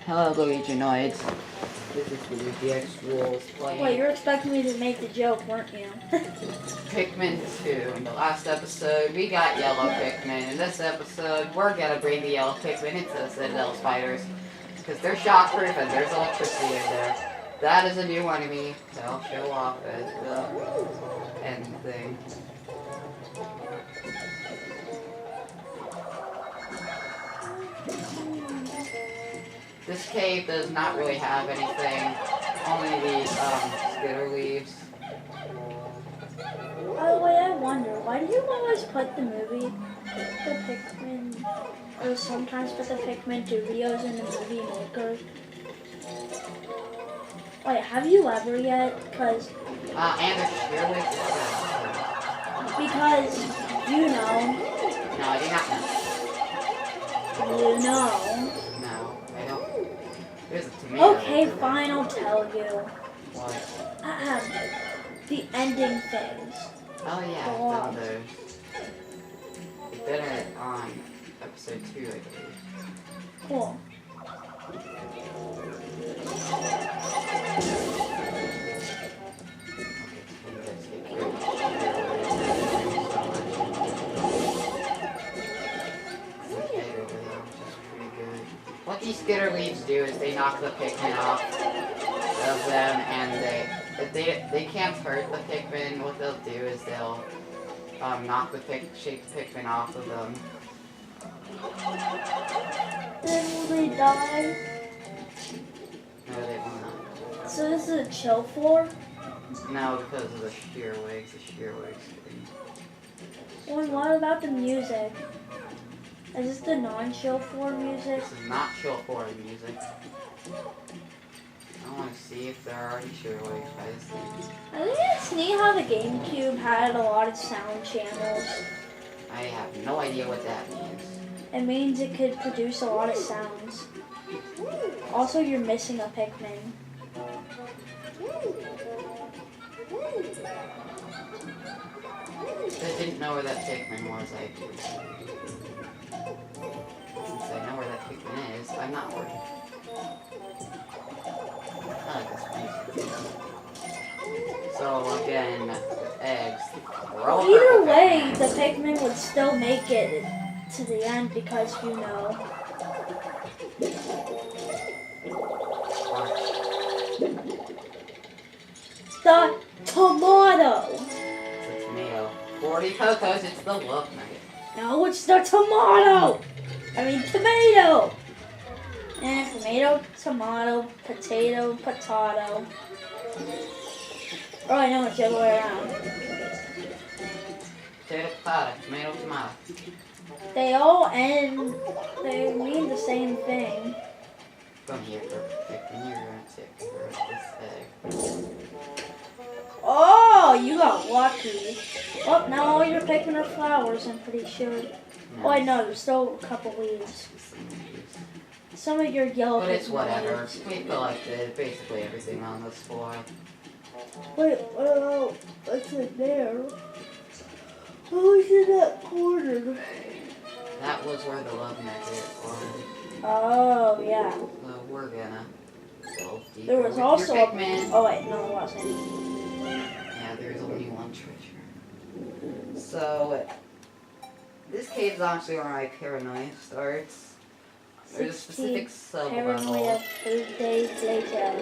Hello, Luiginoids. This is LuigiXRules playing Wait, you're expecting me to make the joke, weren't you? Pikmin 2. In the last episode, we got yellow Pikmin. In this episode, we're gonna bring the yellow Pikmin into the Citadel of Spiders. Because they're shockproof and there's electricity in there. That is a new enemy. I'll show off as the end thing. This cave does not really have anything, only these skitter leaves. By the way, I wonder, why do you always put the Pikmin, or sometimes put the Pikmin 2 videos in the movie maker? Wait, have you ever yet? Because you know. No, I do not know. You know. No, I don't. There's a tomato. Okay, fine, I'll tell you. What? The ending phase. Oh yeah, I've done those. We've done it on episode 2, I believe. Cool. What these skitter leaves do is they knock the Pikmin off of them, and they can't hurt the Pikmin. What they'll do is they'll knock the shake the Pikmin off of them. Then will they die? No, they will not. So this is a chill floor? No, because of the shear wigs. The shear wigs. Well, what about the music? Is this the non-chill floor music? This is not chill floor music. I want to see if there are already shear wigs by this thing. I think it's neat how the GameCube had a lot of sound channels. I have no idea what that means. It means it could produce a lot of sounds. Also, you're missing a Pikmin. I didn't know where that Pikmin was, I do. Since I know where that Pikmin is, I'm not worried. I like this music. So again, eggs. Either way, the Pikmin would still make it to the end because you know. The tomato. It's a tomato. 40 cocos, it's the love nugget. No, it's the tomato. I mean tomato. And tomato, tomato, potato, potato. Oh, I know it's the other way around. Potato, potato, tomato, tomato. They all end, they mean the same thing. Come here for Pikmin, you're gonna take this egg. Oh, you got lucky. Well, now all your Pikmin are flowers, I'm pretty sure. No. Oh, I know, there's still a couple leaves. Some of your yellow But it's Pikmin whatever. leaves. We collected basically everything on this floor. Wait, what's in there? Oh, it's in that corner. That was where the love nugget was. Oh, yeah. So we're gonna delve deeper. There was with also your a... Pikmin. Oh, wait, no, there wasn't. Yeah, there's only one treasure. So, this cave is honestly where my paranoia starts. There's a specific sub-level. Paranoia 3 days later.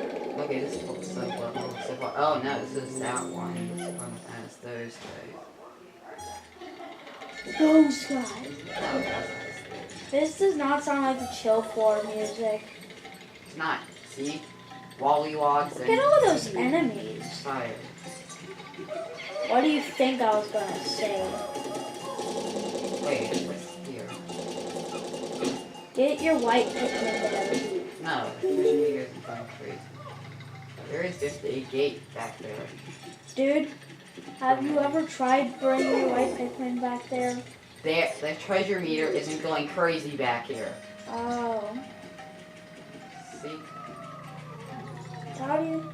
Okay, this is called sub-level so far. Oh no, this is that one. This one has those guys. Those guys. Oh, that's This does not sound like the chill floor music. It's not. See? Wallywogs Look at all those enemies. fire. What do you think I was gonna say? Wait, what's here? Get your white Pikmin there. No, you guys are going crazy. There is just a gate back there. Dude, have you ever tried bringing your white Pikmin back there? The treasure meter isn't going crazy back here. Oh. See? How do you...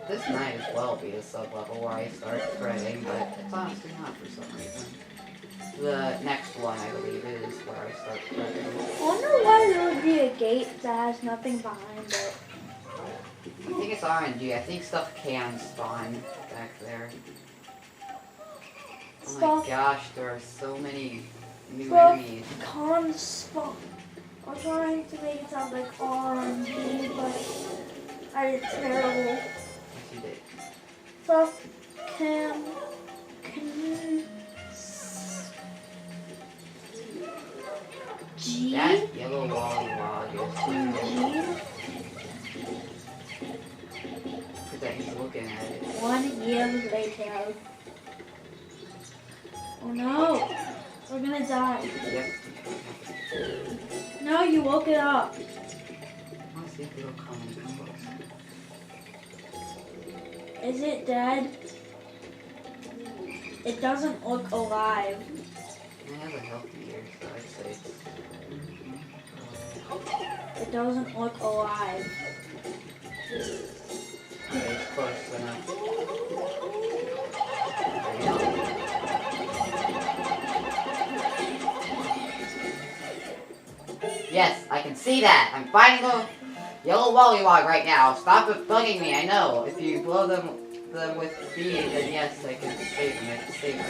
This might as well be the sub-level where I start fretting, but it's honestly not for some reason. The next one, I believe, is where I start fretting. I wonder why there would be a gate that has nothing behind it. I think it's RNG. I think stuff can spawn back there. Oh my Stuff gosh, there are so many new Stuff enemies. can spawn. I'm trying to make it sound like RNG, but I did terrible. Yes, you did. Stuff can G. That yellow lollywog is G. because he's looking at it. 1 year later. Oh no, we're gonna die. Yep. No, you woke it up. I want to see if it'll come and come close. Is it dead? It doesn't look alive. It has a healthy ear, so I'd say it's... It doesn't look alive. Okay, it's close enough. There you go. Yes, I can see that. I'm fighting the yellow lollywog right now. Stop it bugging me. I know. If you blow them with speed, then yes, I can save them. I can save them.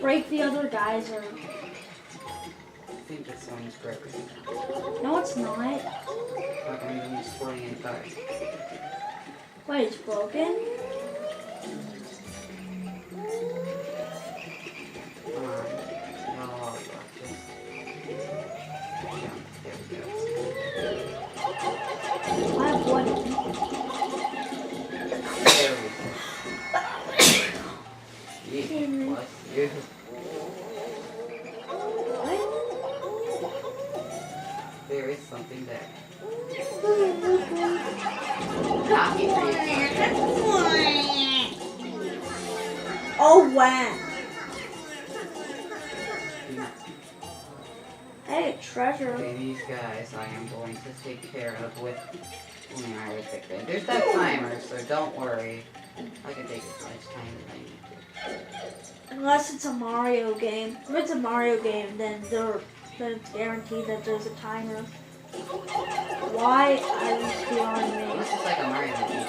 Break the other geyser. I think this one's broken. No, it's not. I'm not going to use sporting any cars. Wait, it's broken? Come on. Yellow lollywog. Just jump. There we go. I have one. There we go. Jeez, bless you. There is something there. Not me for Oh, wow. Hey, treasure. Okay, these guys I am going to take care of with only my Pikmin. There's no timer, so don't worry. I can take as much time as I need to. Unless it's a Mario game. If it's a Mario game, then it's guaranteed that there's a timer. Why is beyond me? This is like a Mario game.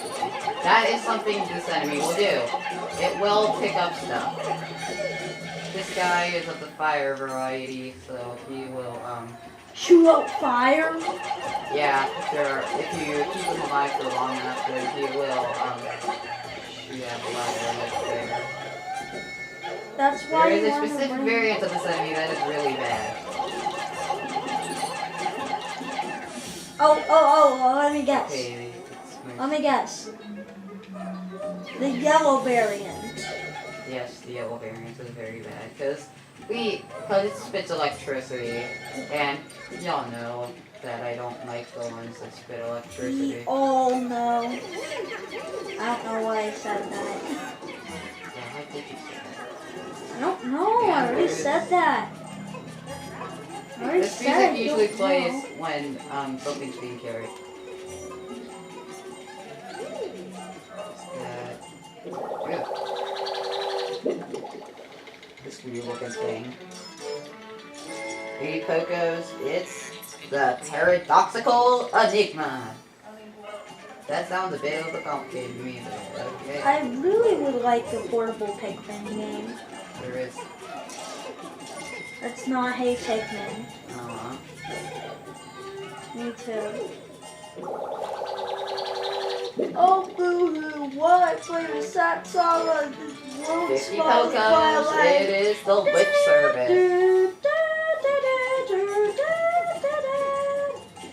That is something this enemy will do. It will pick up stuff. This guy is of the fire variety, so he will, Shoot out fire? yeah, sure. If you keep him alive for long enough, then he will, shoot out a lot of damage there. That's why There is you a want to specific bring... variant of this enemy that is really bad. Oh, let me guess. Okay, Let me guess. The yellow variant. yes, the yellow variant is very bad, because it spits electricity, and y'all know that I don't like the ones that spit electricity. We all know. I don't know why I said that. Yeah, how did you say that? I don't know. I already said that. I already This said music I usually don't plays know. when something's being carried. Yeah. This weird looking thing. Hey Pocos, it's the paradoxical enigma. That sounds a bit overcomplicated to me, but okay. I really would like a portable Pikmin game. There is. That's not Hey Pikmin. Me too. Oh boo-hoo, why play the sad song on the world 50 Pocos, it is the lip service.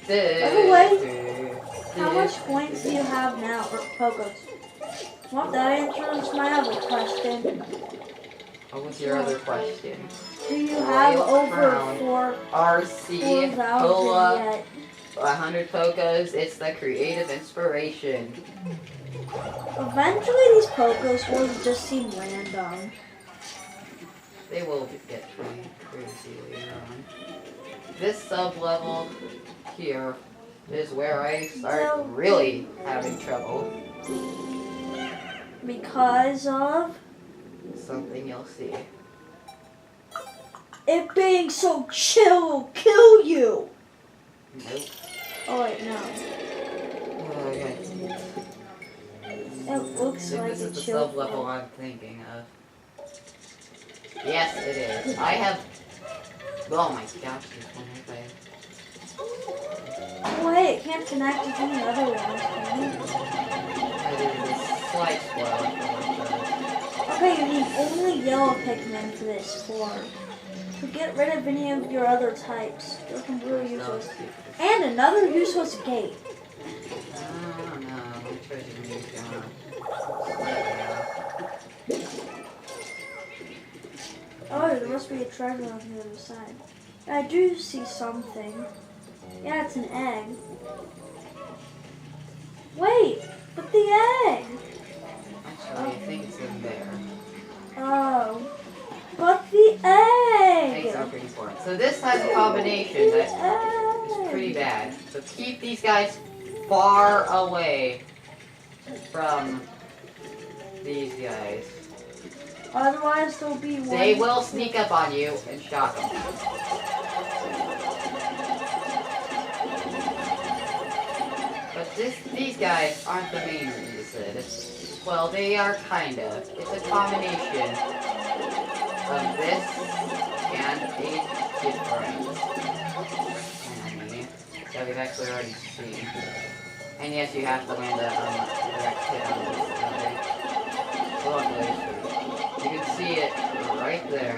By the way, how much points do you have now for Pocos? Well, that answers my other question. What was your other question? Do you have over Crown. RC 4,000 Cola, yet? 100 Pocos, it's the creative inspiration. Eventually these Pocos will just seem random. They will get pretty crazy later on. This sub-level here is where I start really having trouble. Because of... Something you'll see. it being so chill will kill you. Nope. Oh wait, no. Okay. It looks like This a is the chill sub-level floor. I'm thinking of. Yes, it is. I have... Oh my gosh, this one hit Oh wait, it can't connect to any other ones, can it? I did this slight spoiler. Okay, you need only yellow Pikmin for this floor. To get rid of any of your other types, they're completely useless. And another useless gate. I don't know. I'm trying to move down. Oh, there must be a treasure on the other side. I do see something. Yeah, it's an egg. Wait, but the egg! Actually, I think it's in there. Oh, but the egg! Eggs are pretty important. So this has a combination that is pretty bad. So keep these guys far away from these guys. Otherwise, there'll be one. They will sneak up on you and shock them. But these guys aren't the main reason. Well, they are kind of. It's a combination of this and a different enemy that we've actually already seen. And yes, you have to land a direct hit on this guy. Luckily, you can see it right there.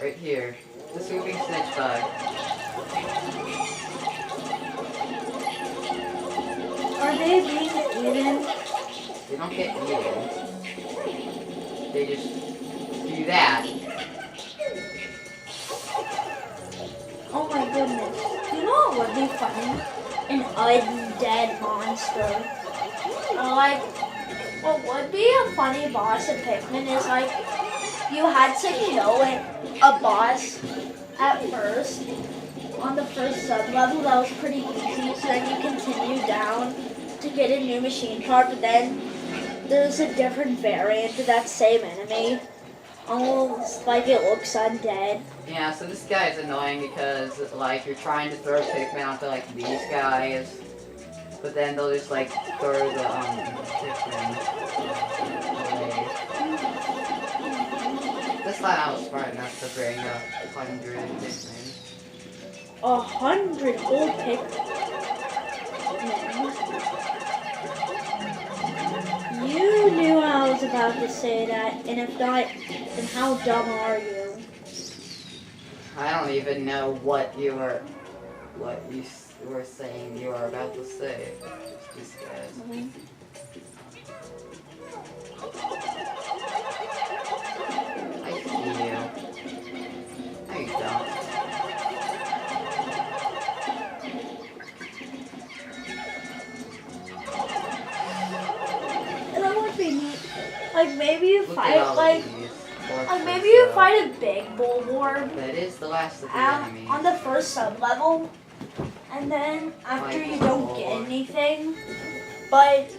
Right here. The swooping snitch bug. Are they being eaten? They don't get eaten. They just do that. Oh my goodness. You know what would be funny? An undead monster. Like, what would be a funny boss in Pikmin is like, you had to kill a boss at first, on the first sub-level that was pretty easy, so then you continue down to get a new machine part, but then there's a different variant of that same enemy, almost like it looks undead. Yeah, so this guy is annoying because, like, you're trying to throw Pikmin onto, like, these guys, but then they'll just, like, throw the, Pikmin away. This time I was smart enough to bring 100 Pikmin. 100 whole Pikmin. You knew I was about to say that, and if not, then how dumb are you? I don't even know what you were saying you were about to say. These guys. I see you. No, you don't. And that would be neat. Like maybe you Look fight at all like these maybe you fortresses, fight a big bullboard That is the last of the enemies. on the first sub level, and then after you don't get anything, but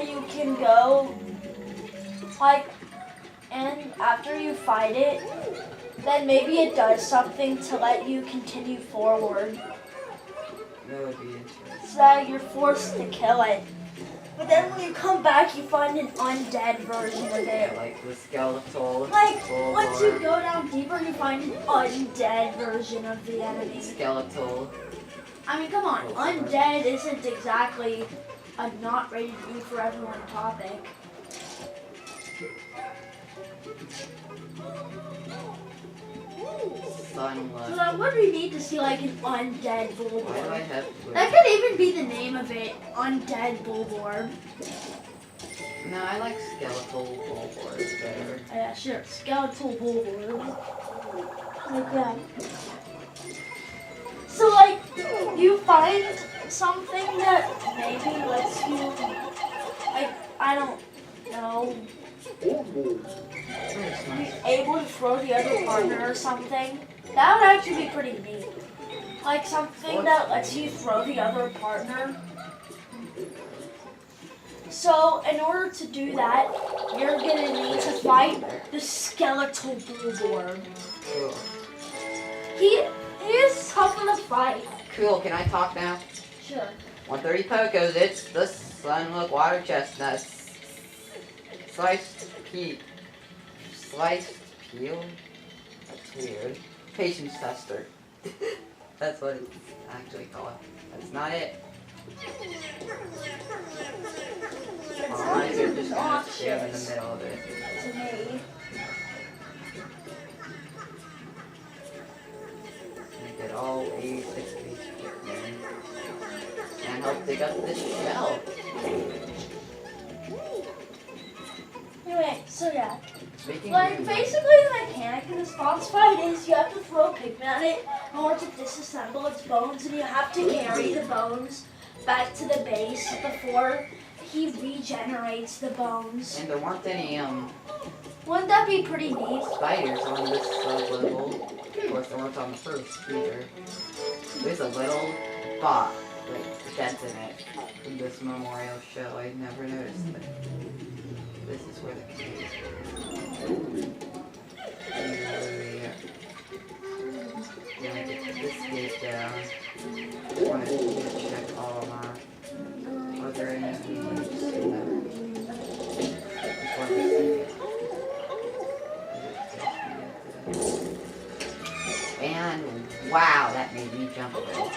you can go like, and after you fight it, then maybe it does something to let you continue forward. That would be interesting. So that you're forced to kill it. But then when you come back, you find an undead version of it. Like the skeletal. Like, bullboard. once you go down deeper, you find an undead version of the enemy. Skeletal. I mean, come on, undead isn't exactly a not ready to eat for everyone topic. Sunless. So then what do we need to see like an undead Why do I bullboard? have That could even be the name of it, undead bullboard. No, I like skeletal bullboards better. Yeah, sure, skeletal bullboard. Like that. So like, you find something that maybe lets you, like, I don't know, be able to throw the other partner or something. That would actually be pretty neat. Like something that lets you throw the other partner. So, in order to do that, you're gonna need to fight the skeletal billboard. Cool. He is tough in the fight. Cool, can I talk now? Sure. 130 Pocos, it's the Sunlook Water Chestnuts. Sliced peel. That's weird. Patience tester. That's what it's actually called. That's not it. Alright, you're just gonna stand in the middle of it. To me. Make it all 86 piece Pikmin. And help dig up this shell. Anyway, so yeah. Speaking Like, of basically the mechanic in this boss fight is you have to throw a Pikmin at it in order to disassemble its bones, and you have to carry the bones back to the base before he regenerates the bones. and there weren't any Wouldn't that be pretty neat? spiders on this sub-level. Of course, there weren't on the first either. There's a little spot, like, dent in it, in this memorial shell. I never noticed it. This is where the key is. Gonna get this gate down. Want to check all of our other enemies. Before this and wow, that made me jump a little.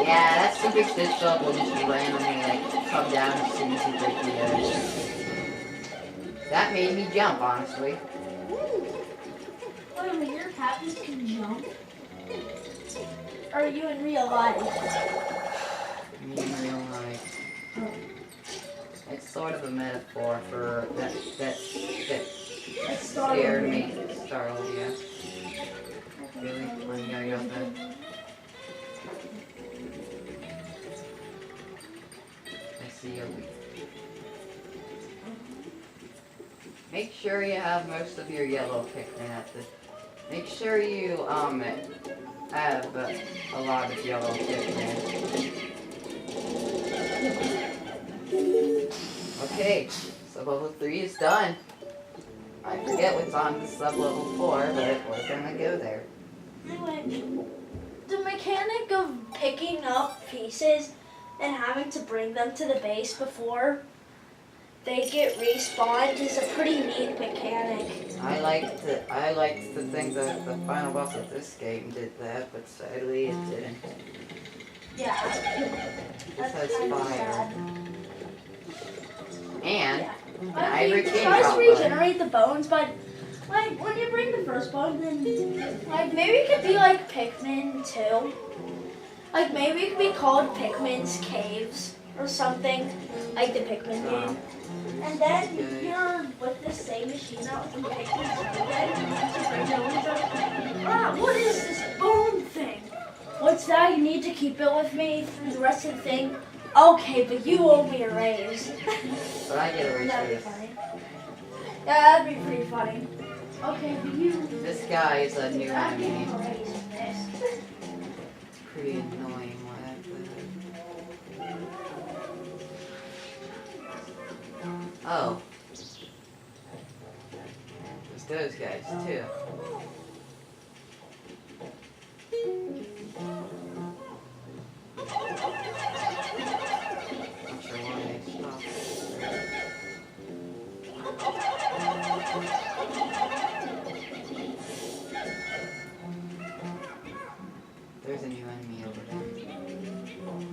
Yeah, that super stitch up will just randomly like come down as soon as you break the edge. That made me jump, honestly. Wait a minute, your captains can jump? Or are you in real life? Me in real life. It's sort of a metaphor for that scared me. Startled, yeah. Really? When you gotta go with that? I see a week. Make sure you have most of your yellow Pikmin at the. Make sure you have a lot of yellow Pikmin. Okay, so level 3 is done. I forget what's on the sub level 4, but we're gonna go there. Anyway, the mechanic of picking up pieces and having to bring them to the base before they get respawned is a pretty neat mechanic. I liked to think that the final boss of this game did that, but sadly it didn't. Yeah. This has kinda fire. sad. And Yeah. an I ivory mean, king tries drop to regenerate the bones, but like when you bring the first bone, then like maybe it could be like Pikmin 2. Like maybe it could be called Pikmin's Caves or something, like the Pikmin game. And then you're with the same machine that was in Pikmin 2 again, and you bring the ones up. What is this bone thing? What's that? You need to keep it with me through the rest of the thing. Okay, but you owe me a raise. But I get a raise for That'd be this. funny. Yeah, that'd be pretty funny. Okay, but you. This guy is a new I'd give enemy. you a raise for this. Pretty annoying one. Oh. There's those guys too. Not sure why they stopped. There's a new enemy over there.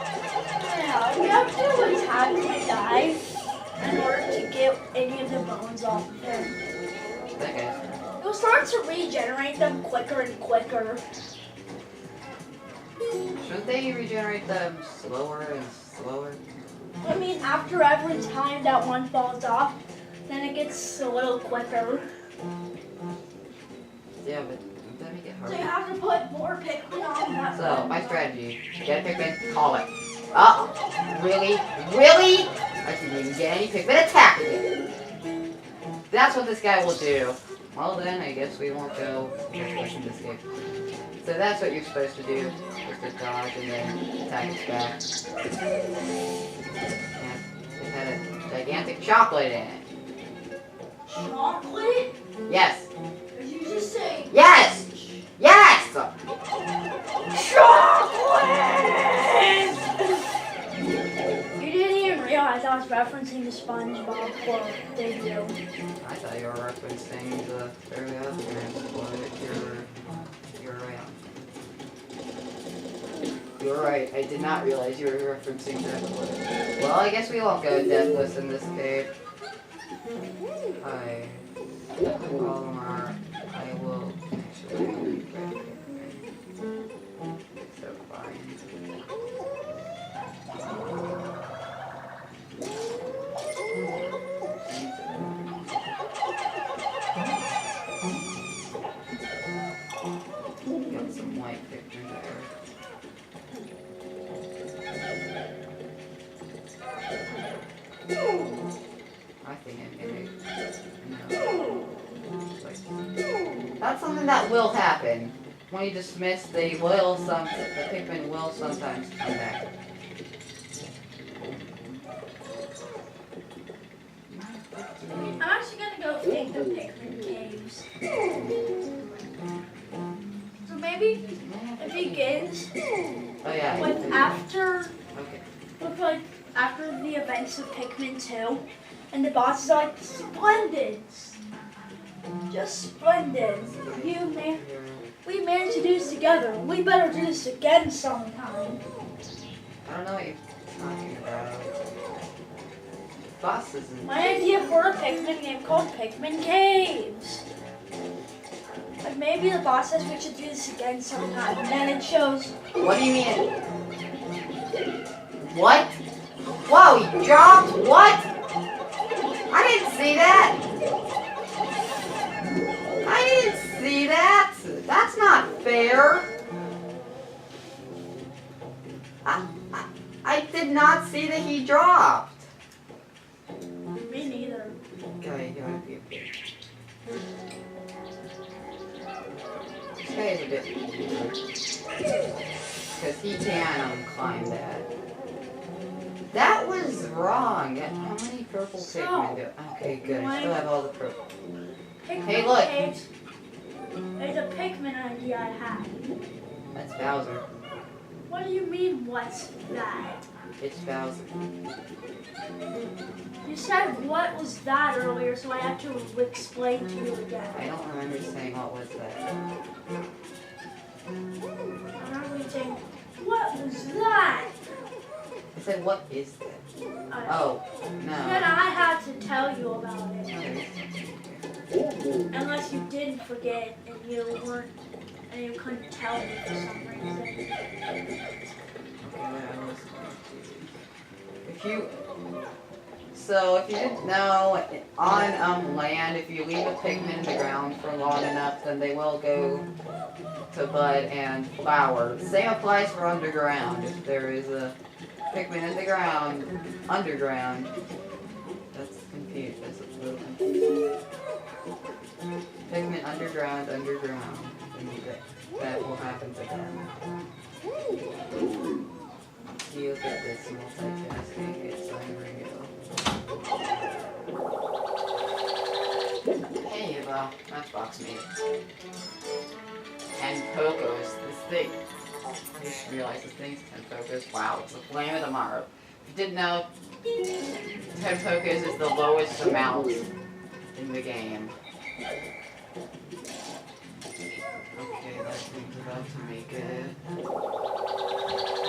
Yeah, you have to attack the guy in order to get any of the bones off of him. That guy's. You'll start to regenerate them quicker and quicker. Shouldn't they regenerate them slower and slower? I mean, after every time that one falls off, then it gets a little quicker. Yeah, but doesn't that make it So you harder? have to put more Pikmin on that So, one. my strategy. Get a Pikmin, call it. Oh, really? Really? I didn't even get any Pikmin attacking it. That's what this guy will do. Well then, I guess we won't go in this game. So that's what you're supposed to do. Just to dodge and then attack its back. And it had a gigantic chocolate in it. Chocolate? Yes. Did you just say Yes! Yes! chocolate? You didn't even realize I was referencing the SpongeBob quote, did you? I thought you were referencing the very other but you're right. You're right, I did not realize you were referencing that quote. Well, I guess we won't go deathless in this cave. I will actually so fine. Got some white pictures there. I think I'm gonna. No. That's something that will happen. When you dismiss, the Pikmin will sometimes come back. I'm actually gonna go take the Pikmin caves. So maybe it begins Oh yeah. with after Okay. after the events of Pikmin 2, and the boss is like, splendid! Just splendid. We managed to do this together. We better do this again sometime. I don't know what you're talking about. Boss isn't. My idea for a Pikmin game called Pikmin Caves. Like maybe the boss says we should do this again sometime, and then it shows. What do you mean? What? Whoa, he dropped? What? I didn't see that. I didn't see that. That's not fair. I did not see that he dropped. Me neither. Okay, you might be a bit. This guy is a bit weird. Because he can climb that. That was wrong. How many purple Pikmin do? Okay, good. I still have all the purple. Pikmin Hey, look. Caves. There's a Pikmin idea I had. That's Bowser. What do you mean, what's that? It's Bowser. You said what was that earlier, so I have to explain to you I again. don't remember saying what was that. I remember you saying, what was that? I said, what is that? Oh, Then no. I had to tell you about it. Unless you didn't forget and you couldn't tell me for some reason. If you didn't know, on land, if you leave a Pikmin in the ground for long enough, then they will go to bud and flower. The same applies for underground. If there is a Pikmin in the ground, underground, that's confused. That's a little confusing. Pikmin underground, and that will happen to them. You look at this multitasking, it's unreal. Hey, Matchbox made 10 Pokos. This thing. I just realized this thing's 10 Pokos. Wow, it's the flame of tomorrow. If you didn't know, 10 Pokos is the lowest amount in the game. Okay, that thing's about to make it.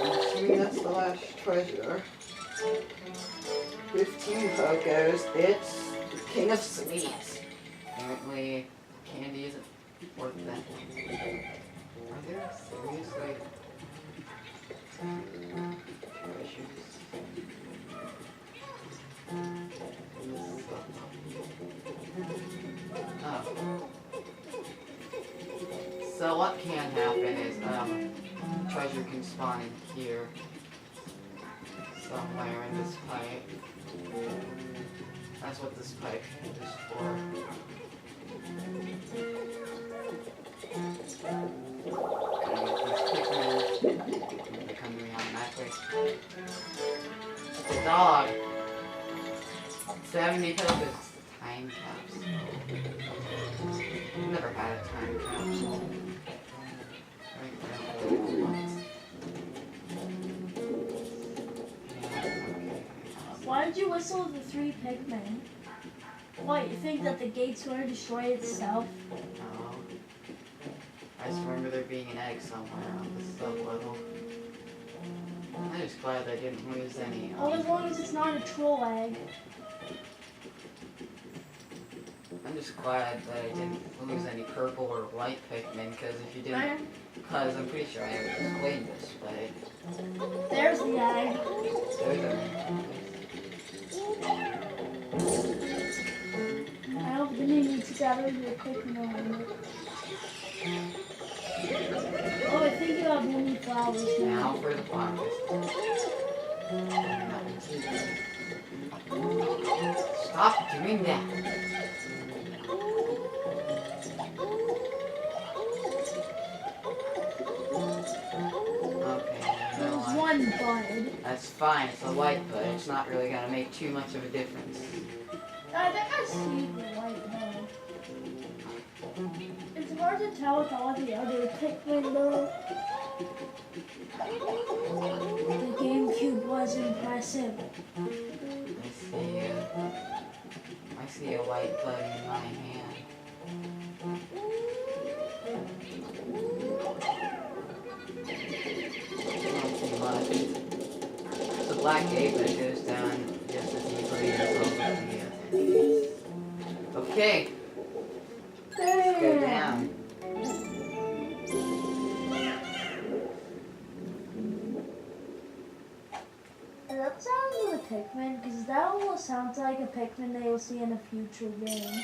I'm assuming that's the last treasure. 15 Pokos. It's the king of sweets. Apparently, candy isn't worth that. Are there seriously treasures? Oh. So what can happen is, treasure can spawn in here. Somewhere in this pipe. That's what this pipe is for. They come to me automatically. It's a dog. 70 tokens. Time capsule. I've never had a time capsule. Why did you whistle the 3 Pikmin? What, you think that the gate's going to destroy itself? No. I just remember there being an egg somewhere on the sub-level. I'm just glad I didn't lose any. Well, as long as it's not a troll egg. I'm just glad that I didn't lose any purple or white Pikmin, because if you didn't, because I'm pretty sure I have explained this, but... There's the egg. I hope the minions gather your Pikmin around it. Oh, I think you have blooming flowers now. Now for the flowers. Stop doing that. There's one bud. That's fine, it's a white bud. It's not really going to make too much of a difference. I think I see the white bud. It's hard to tell with all the other Pikmin though. The GameCube was impressive. I see a white bud in my hand. It's a black cape that goes down just as easily as all of the other things. Okay. Let's go down. That sounds like a Pikmin, because that almost sounds like a Pikmin they will see in a future game.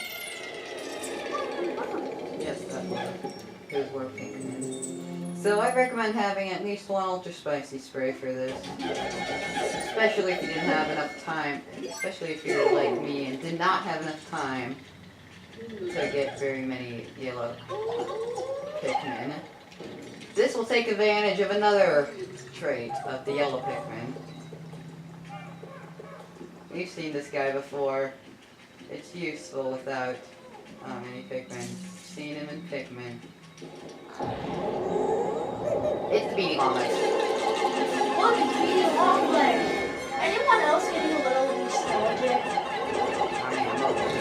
Yes, that would. Here's where Pikmin. So I recommend having at least one ultra spicy spray for this. Especially if you didn't have enough time. Especially if you're like me and did not have enough time to get very many yellow Pikmin. This will take advantage of another trait of the yellow Pikmin. We've seen this guy before. It's useful without any Pikmin. Seen him in Pikmin. It's the beating on legs. Look, it's beating long legs. Anyone else getting a little nostalgic? I mean, I'm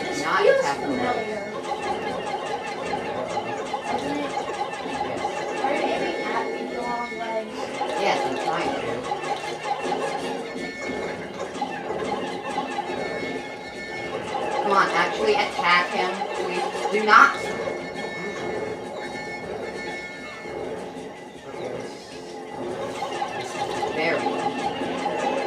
This not feels attacking the legs. familiar. Doesn't it? Are you aiming at beating long legs? Yes, I'm trying to. Come on, actually attack him, please. Do not! There we go.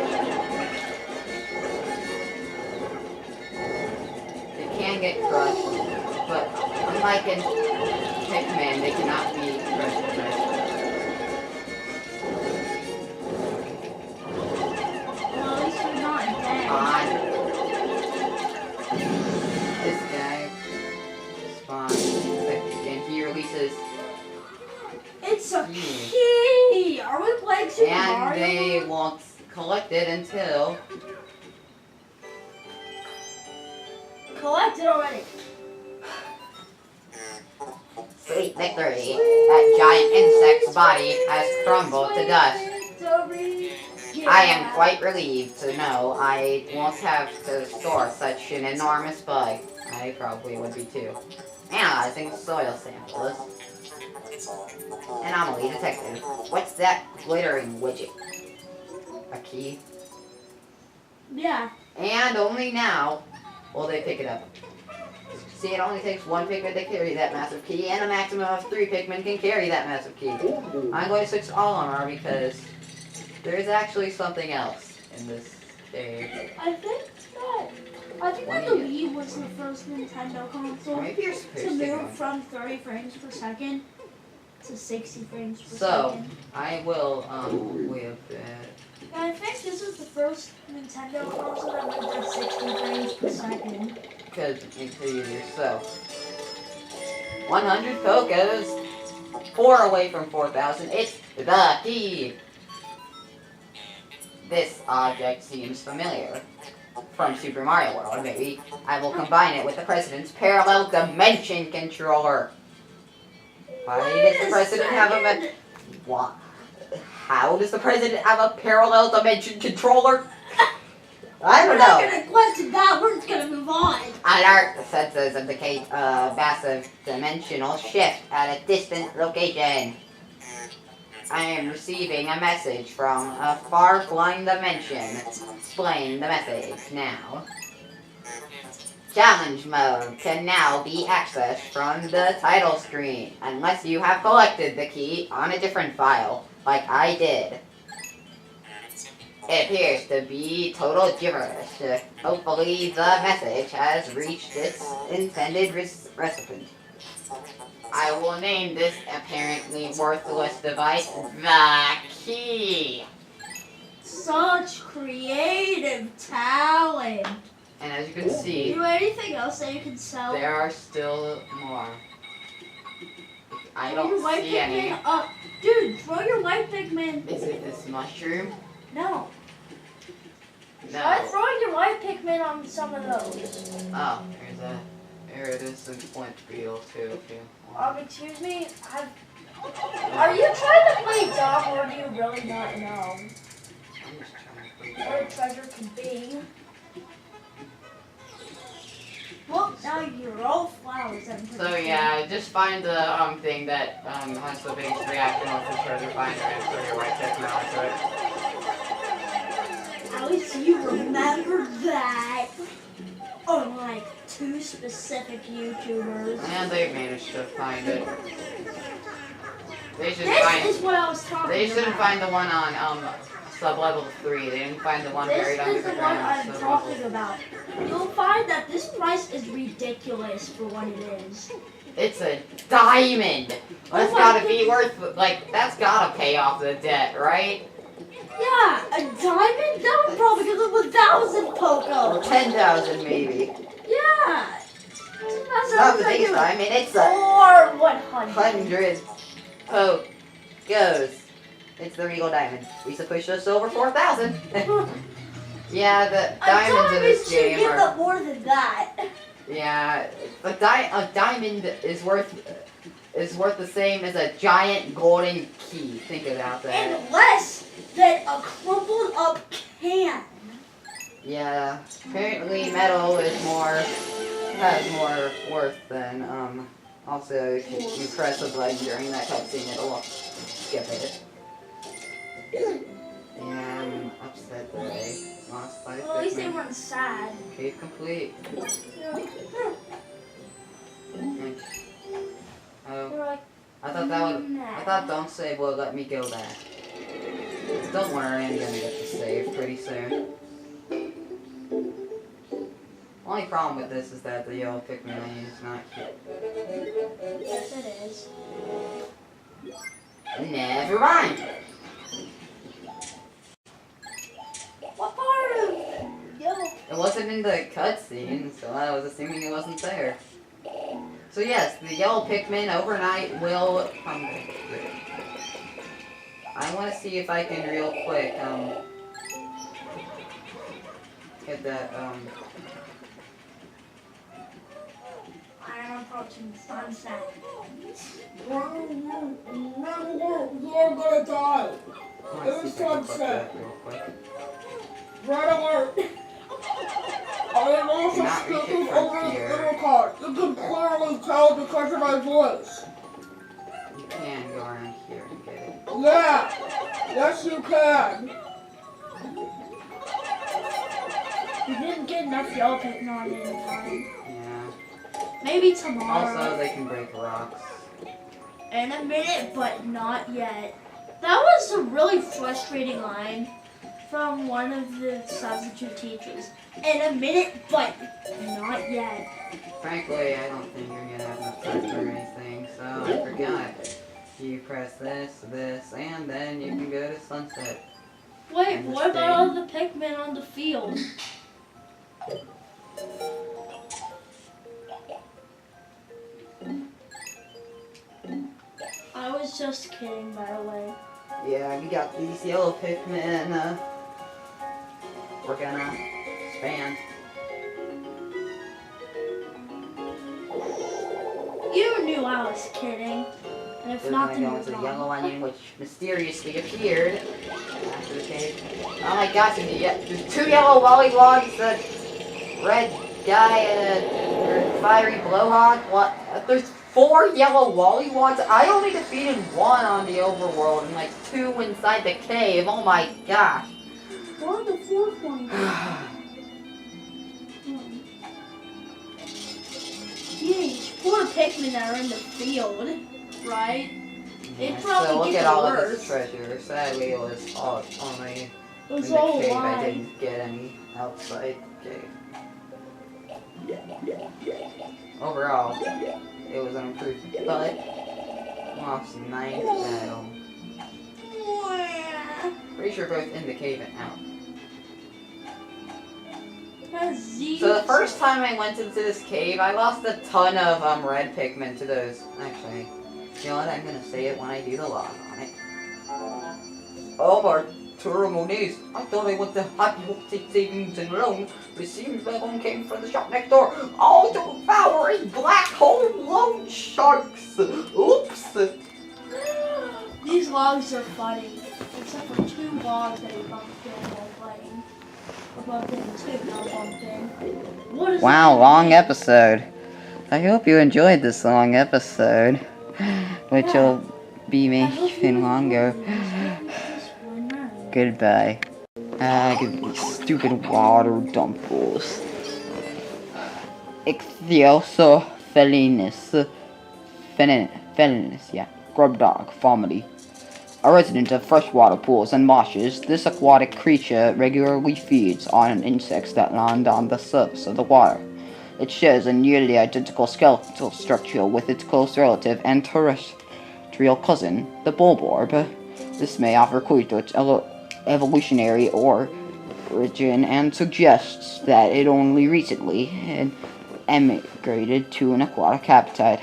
They can get crushed, but unlike in Pikmin, they cannot be crushed. Well, at least you're not dead. On. This guy spawns, and he releases. It's a key! Are we playing Super And Mario? they won't collect it until. Collect it already. Sweet victory! That giant insect's body has crumbled to dust. Victory. Yeah. I am quite relieved to know I won't have to store such an enormous bug. I probably would be too. Analyzing soil samples. Anomaly detected. What's that glittering widget? A key? Yeah. And only now will they pick it up. See, it only takes one Pikmin to carry that massive key, and a maximum of 3 Pikmin can carry that massive key. I'm going to switch to all on R because there is actually something else in this cave. I think that the Wii was the first Nintendo console Maybe you're supposed to to go. move from 30 frames per second to 60 frames per So, second. I will, with And I think this is the first Nintendo console that moved at 60 frames per second. because until you do so. 100 focus. 4 away from 4,000. It's the key. This object seems familiar. From Super Mario World, maybe. I will combine it with the President's parallel dimension controller. Why does the President have a... What? How does the President have a parallel dimension controller? I don't know. We're not gonna question that. We're just gonna move on. Alert! The sensors indicate a massive dimensional shift at a distant location. I am receiving a message from a far-flung dimension. Explain the message now. Challenge mode can now be accessed from the title screen, unless you have collected the key on a different file, like I did. It appears to be total gibberish. Hopefully the message has reached its intended recipient. I will name this apparently worthless device the key. Such creative talent. And as you can see, Do anything else that you can sell? there are still more. I Throw your don't white see any. Pikmin up. Dude, throw your white Pikmin. Is it this mushroom? No. Try No. throwing your white Pikmin on some of those. Oh, there it is in Flint Beetle too. If you want. Excuse me, are you trying to play dumb or do you really not know I'm just trying to where a treasure could be? Well, now you're all flowers. So yeah, just find the thing that has the biggest reaction with the treasure finder and throw your white Pikmin onto it. At least you remember that. Unlike 2 specific YouTubers. And they managed to find it. They should This find. is what I was talking about. They shouldn't find the one on sub-level 3. They didn't find the one buried This under is the the one ground. I'm talking about. You'll find that this price is ridiculous for what it is. It's a diamond. That's Oh my gotta be worth, like, that's gotta pay off the debt, right? Yeah, a diamond? That would probably give them 1,000 Or Poco. 10,000 maybe. Yeah. It's not the biggest diamond, it's a Or 100. 100 Pokos. It's the Regal Diamond. We should push us over 4,000. Yeah, the diamonds in this should game give are... them more than that. Yeah, a diamond is worth the same as a giant golden key. Think about that. And less than a crumpled up can. Yeah, apparently metal has more worth than Also, if you press a button during that cutscene, it'll skip it. Yeah, I'm upset that I lost 5 Well, at least they Pikmin. weren't sad. Cave complete. Oh, They're like, I thought don't save will let me go back. Don't worry, I'm gonna get to save pretty soon. Only problem with this is that the yellow Pikmin I use is not cute. yes, it is. Never mind. What part of yellow? It wasn't in the cutscene, so I was assuming it wasn't there. So yes, the yellow Pikmin overnight will come back. I want to see if I can real quick get that I am approaching sunset. You're gonna die. I want to see if I can click that real quick. Red alert. I am also Cannot reach it speaking from over the here. intercom. You can clearly tell because of my voice. You can go around here and get it. Yeah. Yes, you can. You didn't get enough yellow Pikmin in time. Yeah. Maybe tomorrow. Also, they can break rocks. In a minute, but not yet. That was a really frustrating line from one of the substitute teachers. In a minute, but not yet. Frankly, I don't think you're gonna have enough time for anything, so I forgot. You press this, this, and then you can go to sunset. Wait, what about all the Pikmin on the field? I was Just kidding, by the way. Yeah, we got these yellow Pikmin. We're gonna expand. You knew I was kidding. And if We're not, gonna then go you're into the wrong. yellow onion, which mysteriously appeared after the cave. Oh my gosh, there's 2 yellow lollywogs, a red guy, and a fiery blowhawk. What? There's 4 yellow lollywogs? I only defeated 1 on the overworld and like 2 inside the cave. Oh my gosh. Or the 4th one. Jeez, poor Pikmin that are in the field, right? They probably So look get at the all of worst. this treasure. Sadly, it was all only It in was the all cave. I lying. didn't get any outside the cave. Overall, it was an improvement, but lost 9th battle. Pretty sure both in the cave and out. So the first time I went into this cave, I lost a ton of red Pikmin to those. Actually, you know what? I'm gonna say it when I do the log on it. Oh, our terrible news! I thought I went to Happy Hope Savings and Loan, but it seems my loan came from the shop next door. Oh, devouring black hole loan sharks! Oops! These logs are funny, except for 2 logs that he bumped in while playing. Bumped in 2, not bumped in. What is Wow, that? long episode. I hope you enjoyed this long episode, which will be making longer. Goodbye. These stupid water dumpers. Ichthyosa felinus, yeah, grub dog, family. A resident of freshwater pools and marshes, this aquatic creature regularly feeds on insects that land on the surface of the water. It shares a nearly identical skeletal structure with its close relative and terrestrial cousin, the bulborb. This may offer clues to its evolutionary origin and suggests that it only recently had emigrated to an aquatic habitat.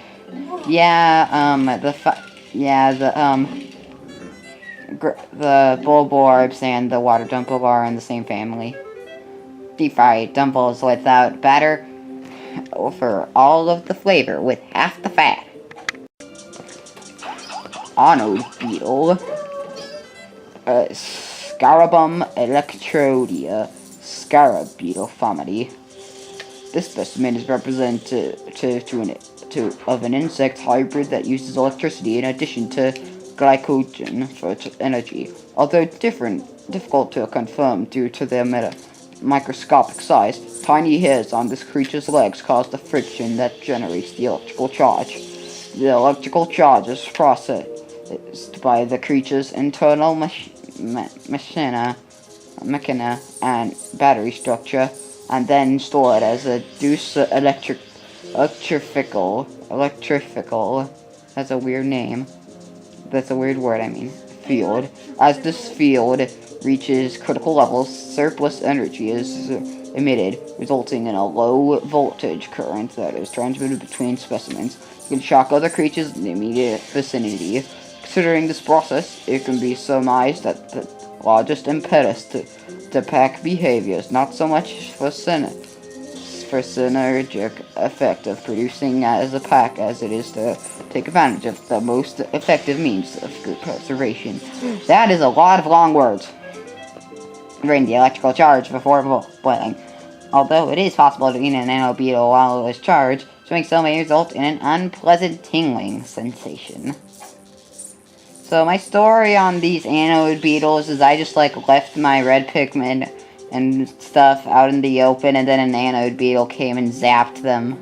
The bulborbs and the water dumple are in the same family. Deep-fried dumplings without batter offer all of the flavor with half the fat. Anode beetle, Scarabum electrodia, scarab beetle family. This specimen is representative of an insect hybrid that uses electricity in addition to glycogen for its energy. Although difficult to confirm due to their microscopic size, tiny hairs on this creature's legs cause the friction that generates the electrical charge. The electrical charge is processed by the creature's internal machina and battery structure, and then stored as a deuce electrical. That's a weird name. That's a weird word, field. As this field reaches critical levels, surplus energy is emitted, resulting in a low voltage current that is transmitted between specimens. It can shock other creatures in the immediate vicinity. Considering this process, it can be surmised that the largest impetus to pack behavior is not so much for synergic effect of producing as a pack as it is to take advantage of the most effective means of group preservation. That is a lot of long words. Drain the electrical charge before boiling. Although it is possible to eat an anode beetle while it is charged, doing so may result in an unpleasant tingling sensation. So my story on these anode beetles is I just left my red Pikmin and stuff out in the open, and then an anode beetle came and zapped them.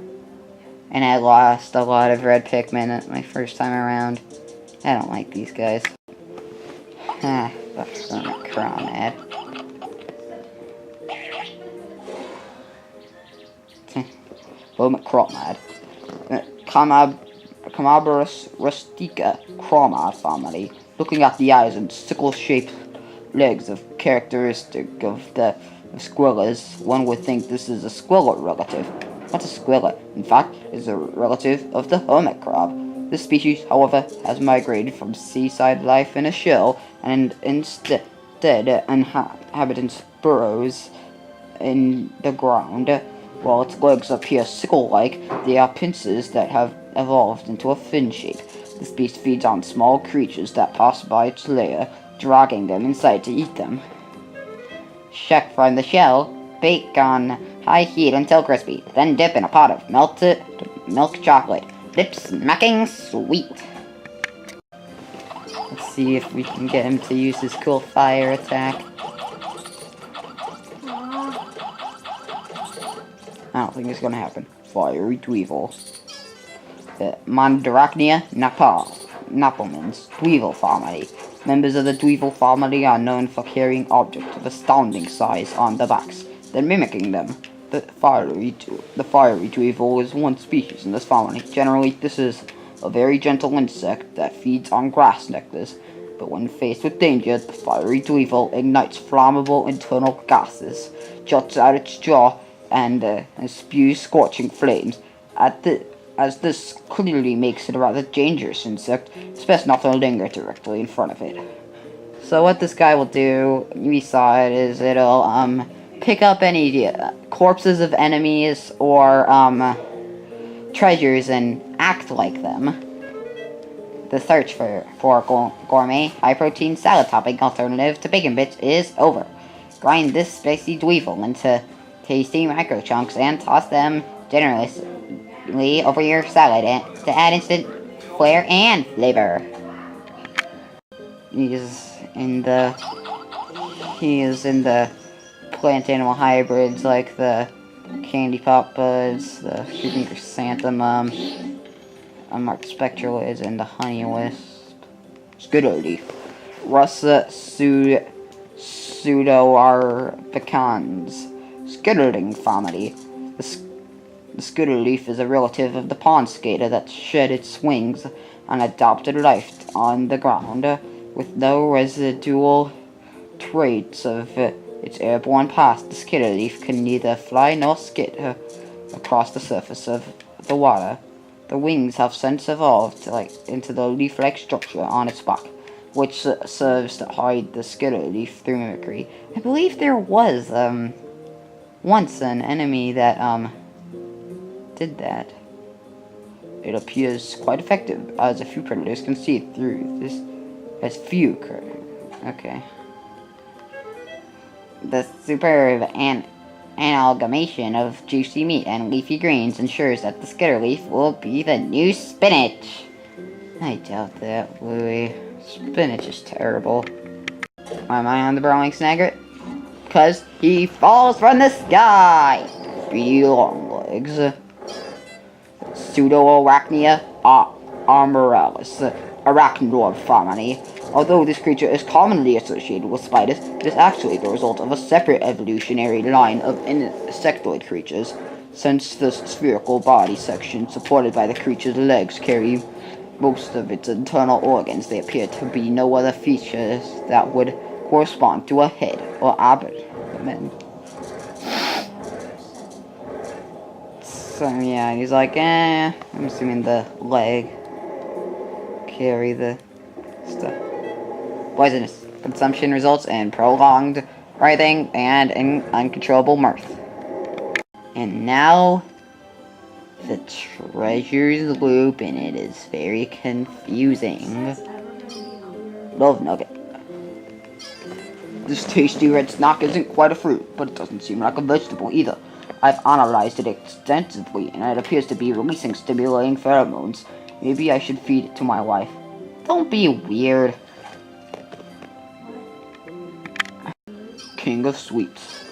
And I lost a lot of red Pikmin my first time around. I don't like these guys. That's some Crawmad. Crawmad. Camabarus rustica Crawmad family. Looking at the eyes and sickle-shaped legs of characteristic of the squillas, one would think this is a squilla relative. What's a squilla? In fact, is a relative of the hermit crab. This species, however, has migrated from seaside life in a shell and instead inhabitants burrows in the ground. While its legs appear sickle-like, they are pincers that have evolved into a fin shape. This beast feeds on small creatures that pass by its lair, dragging them inside to eat them. Shuck from the shell, bake on high heat until crispy, then dip in a pot of melted milk chocolate. Lips smacking sweet. Let's see if we can get him to use his cool fire attack. I don't think it's gonna happen. Fiery Dweevil. The Mandarachnia Napomans, Dweevil family. Members of the Dweevil family are known for carrying objects of astounding size on their backs, then mimicking them. The fiery Dweevil is one species in this family. Generally, this is a very gentle insect that feeds on grass nectars, but when faced with danger, the fiery Dweevil ignites flammable internal gases, juts out its jaw, and spews scorching flames. As this clearly makes it a rather dangerous insect, it's best not to linger directly in front of it. So what this guy will do, we saw it, is it'll pick up any corpses of enemies or treasures and act like them. The search for gourmet, high-protein salad topping alternative to bacon bits is over. Grind this spicy Dweevil into tasty micro chunks and toss them generously over your salad to add instant flair and flavor. He is in the plant animal hybrids like the candy pop buds, the shooting chrysanthemum, unmarked spectralids, and the honey wisp. Skitter leaf. Russa pseudoarbicans. Skitterling family. The scooter leaf is a relative of the pond skater that shed its wings and adopted life on the ground, with no residual traits of its airborne past. The skitter leaf can neither fly nor skid across the surface of the water. The wings have since evolved into the leaf-like structure on its back, which serves to hide the skitter leaf through mimicry. I believe there was once an enemy that did that. It appears quite effective, as a few predators can see through this. Okay. The superb amalgamation of juicy meat and leafy greens ensures that the skitter leaf will be the new spinach. I doubt that, Louie. Spinach is terrible. Why am I on the Brawling Snagger? Because he falls from the sky! 3 long legs. Pseudoarachnia armoralis, arachnoid family. Although this creature is commonly associated with spiders, it is actually the result of a separate evolutionary line of insectoid creatures, since the spherical body section supported by the creature's legs carry most of its internal organs. There appear to be no other features that would correspond to a head or abdomen. So yeah, he's like, I'm assuming the leg carry the stuff. Poisonous consumption results in prolonged writhing and uncontrollable mirth. And now the treasures loop, and it is very confusing. Love nugget. This tasty red snack isn't quite a fruit, but it doesn't seem like a vegetable either. I've analyzed it extensively, and it appears to be releasing stimulating pheromones. Maybe I should feed it to my wife. Don't be weird. King of Sweets.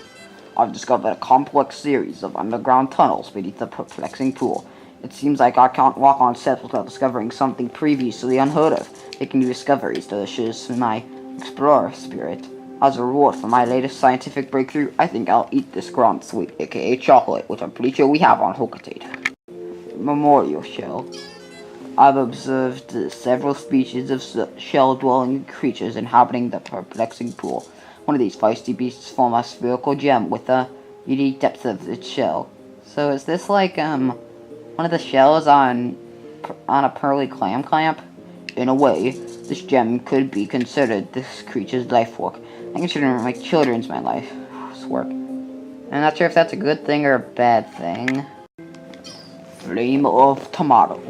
I've discovered a complex series of underground tunnels beneath the perplexing pool. It seems like I can't walk on steps without discovering something previously unheard of. Making new discoveries delicious in my explorer spirit. As a reward for my latest scientific breakthrough, I think I'll eat this Grand Sweet, aka chocolate, which I'm pretty sure we have on Hokatate. Memorial Shell. I've observed several species of shell-dwelling creatures inhabiting the perplexing pool. One of these feisty beasts form a spherical gem with the unique depth of its shell. So is this like, one of the shells on on a pearly clam clamp? In a way, this gem could be considered this creature's life work. I consider my children's my life's work. I'm not sure if that's a good thing or a bad thing. Flame of Tomato.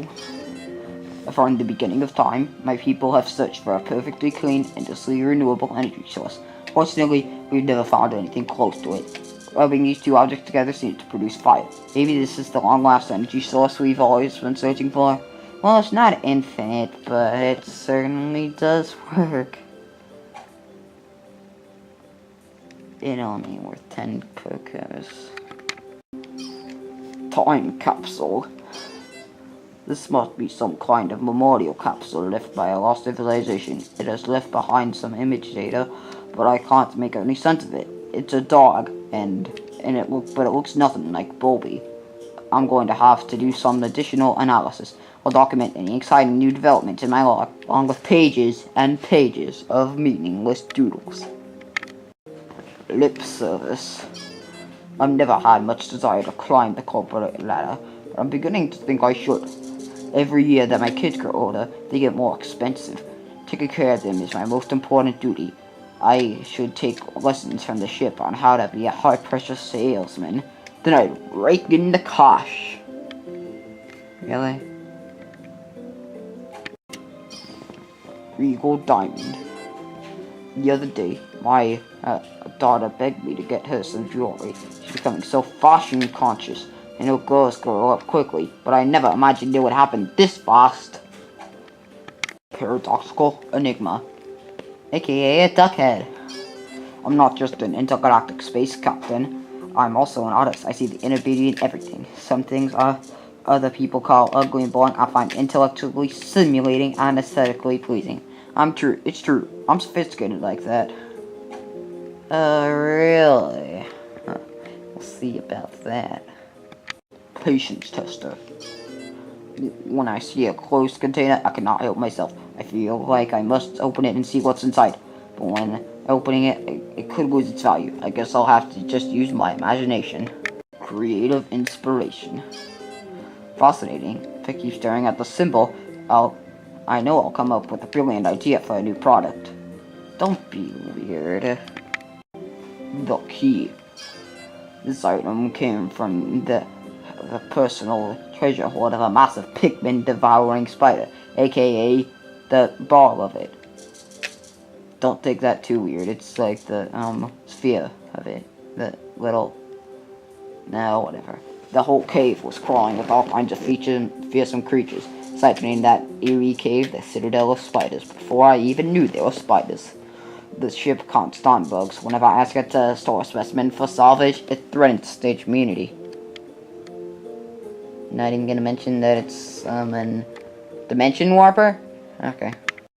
From the beginning of time, my people have searched for a perfectly clean, endlessly renewable energy source. Fortunately, we've never found anything close to it. Rubbing these two objects together seems to produce fire. Maybe this is the long-lasting energy source we've always been searching for. Well, it's not infinite, but it certainly does work. It only worth 10 cookies. Time capsule. This must be some kind of memorial capsule left by a lost civilization. It has left behind some image data, but I can't make any sense of it. It's a dog, but it looks nothing like Bulby. I'm going to have to do some additional analysis. I'll document any exciting new developments in my log, along with pages and pages of meaningless doodles. Lip service. I've never had much desire to climb the corporate ladder, but I'm beginning to think I should. Every year that my kids grow older, they get more expensive. Taking care of them is my most important duty. I should take lessons from the ship on how to be a high-pressure salesman. Then I'd rake in the cash. Really? Regal Diamond. The other day, my daughter begged me to get her some jewelry. She's becoming so fashion conscious. I know girls grow up quickly, but I never imagined it would happen this fast. Paradoxical Enigma, aka a duckhead. I'm not just an intergalactic space captain. I'm also an artist. I see the inner beauty in everything. Some things other people call ugly and boring, I find intellectually stimulating and aesthetically pleasing. It's true. I'm sophisticated like that. Really? Huh. We'll see about that. Patience tester. When I see a closed container, I cannot help myself. I feel like I must open it and see what's inside. But when opening it could lose its value. I guess I'll have to just use my imagination. Creative inspiration. Fascinating. If I keep staring at the symbol, I know I'll come up with a brilliant idea for a new product. Don't be weird. The key. This item came from the personal treasure hoard of a massive Pikmin devouring spider, aka the ball of it. Don't take that too weird. It's like the sphere of it. The little. No, whatever. The whole cave was crawling with all kinds of fearsome creatures. Siphoning that eerie cave, the Citadel of Spiders, before I even knew there were spiders. The ship can't stand bugs. Whenever I ask it to store a specimen for salvage, it threatens stage immunity. Not even gonna mention that it's an dimension warper? Okay.